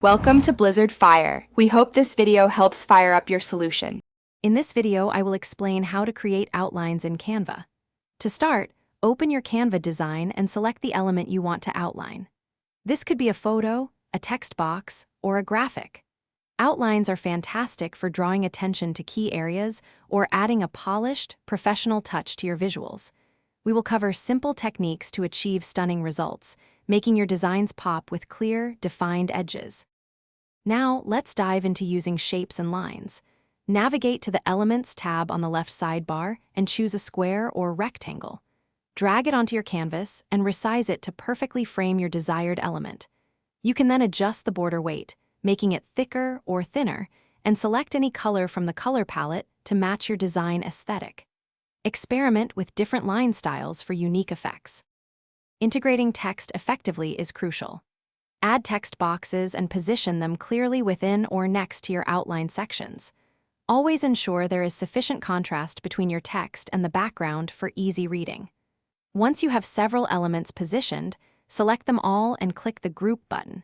Welcome to Blizzard Fire. We hope this video helps fire up your solution. In this video, I will explain how to create outlines in Canva. To start, open your Canva design and select the element you want to outline. This could be a photo, a text box, or a graphic. Outlines are fantastic for drawing attention to key areas or adding a polished, professional touch to your visuals. We will cover simple techniques to achieve stunning results, making your designs pop with clear, defined edges. Now, let's dive into using shapes and lines. Navigate to the Elements tab on the left sidebar and choose a square or rectangle. Drag it onto your canvas and resize it to perfectly frame your desired element. You can then adjust the border weight, making it thicker or thinner, and select any color from the color palette to match your design aesthetic. Experiment with different line styles for unique effects. Integrating text effectively is crucial. Add text boxes and position them clearly within or next to your outline sections. Always ensure there is sufficient contrast between your text and the background for easy reading. Once you have several elements positioned, select them all and click the Group button.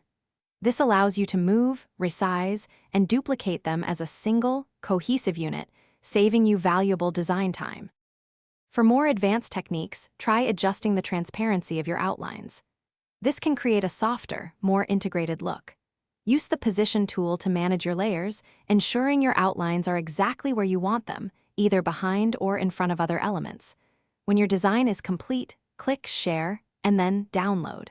This allows you to move, resize, and duplicate them as a single, cohesive unit, saving you valuable design time. For more advanced techniques, try adjusting the transparency of your outlines. This can create a softer, more integrated look. Use the Position tool to manage your layers, ensuring your outlines are exactly where you want them, either behind or in front of other elements. When your design is complete, click Share and then Download.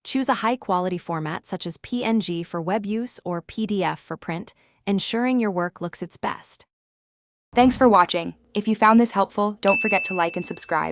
Choose a high-quality format such as PNG for web use or PDF for print, ensuring your work looks its best. Thanks for watching. If you found this helpful, don't forget to like and subscribe.